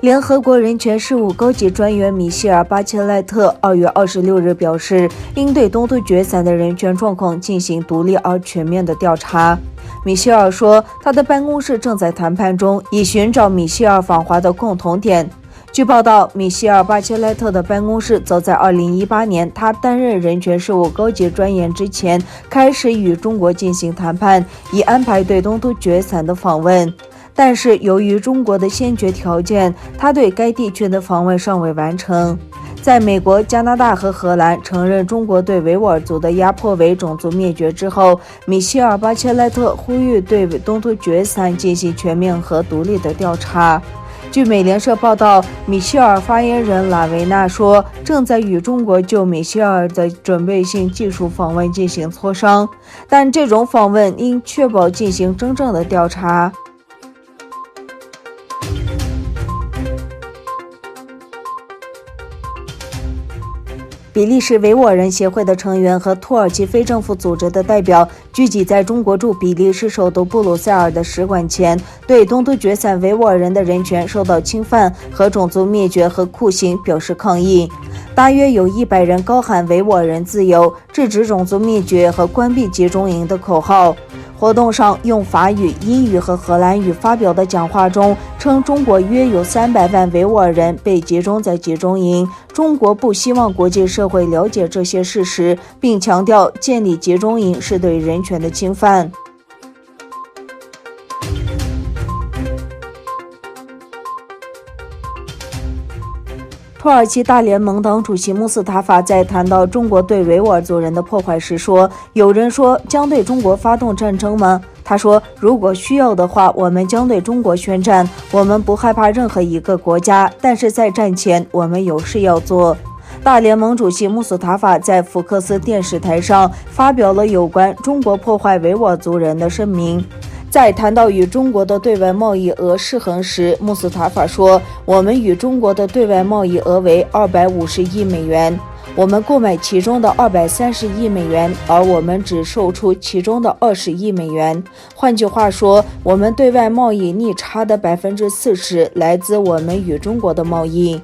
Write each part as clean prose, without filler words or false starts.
联合国人权事务高级专员米歇尔·巴切莱特2月26日表示，应对东突厥散的人权状况进行独立而全面的调查。米歇尔说，他的办公室正在谈判中，以寻找米歇尔访华的共同点。据报道，米歇尔·巴切莱特的办公室早在2018年他担任人权事务高级专员之前，开始与中国进行谈判，以安排对东突厥散的访问。但是由于中国的先决条件，他对该地区的访问尚未完成。在美国、加拿大和荷兰承认中国对维吾尔族的压迫为种族灭绝之后，米歇尔·巴切莱特呼吁对东突厥散进行全面和独立的调查。据美联社报道，米歇尔发言人拉维纳说，正在与中国就米歇尔的准备性技术访问进行磋商，但这种访问应确保进行真正的调查。比利时维吾尔人协会的成员和土耳其非政府组织的代表聚集在中国驻比利时首都布鲁塞尔的使馆前，对东突厥散维吾尔人的人权受到侵犯和种族灭绝和酷刑表示抗议。大约有100人高喊维吾尔人自由、制止种族灭绝和关闭集中营的口号。活动上用法语、英语和荷兰语发表的讲话中称，中国约有300万维吾尔人被集中在集中营，中国不希望国际社会了解这些事实，并强调建立集中营是对人权的侵犯。土耳其大联盟党主席穆斯塔法在谈到中国对维吾尔族人的破坏时说，有人说将对中国发动战争吗？他说，如果需要的话，我们将对中国宣战，我们不害怕任何一个国家，但是在战前我们有事要做。大联盟主席穆斯塔法在福克斯电视台上发表了有关中国破坏维吾尔族人的声明。在谈到与中国的对外贸易额失衡时，穆斯塔法说，我们与中国的对外贸易额为250亿美元，我们购买其中的230亿美元，而我们只售出其中的20亿美元。换句话说，我们对外贸易逆差的40%来自我们与中国的贸易。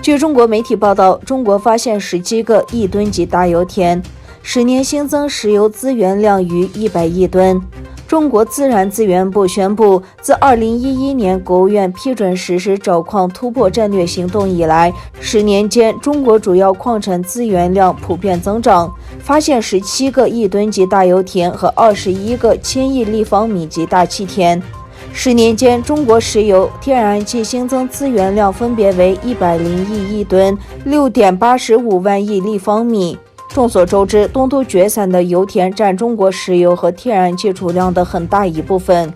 据中国媒体报道，中国发现17个亿吨级大油田，10年新增石油资源量逾100亿吨。中国自然资源部宣布，自2011年国务院批准实施找矿突破战略行动以来，10年间中国主要矿产资源量普遍增长，发现17个亿吨级大油田和21个千亿立方米级大气田。10年间，中国石油、天然气新增资源量分别为101亿吨、6.85万亿立方米。众所周知，东突厥散的油田占中国石油和天然气储量的很大一部分。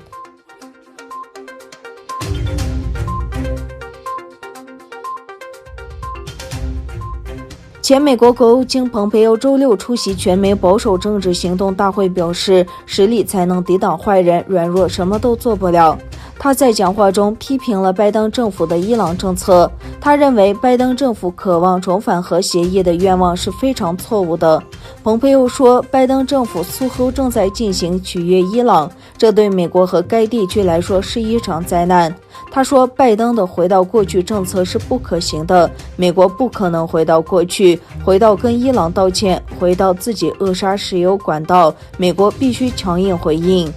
前美国国务卿蓬佩奥周六出席全美保守政治行动大会表示，实力才能抵挡坏人，软弱什么都做不了。他在讲话中批评了拜登政府的伊朗政策，他认为拜登政府渴望重返核协议的愿望是非常错误的。蓬佩奥说，拜登政府似乎正在进行取悦伊朗，这对美国和该地区来说是一场灾难。他说，拜登的回到过去政策是不可行的，美国不可能回到过去，回到跟伊朗道歉，回到自己扼杀石油管道，美国必须强硬回应。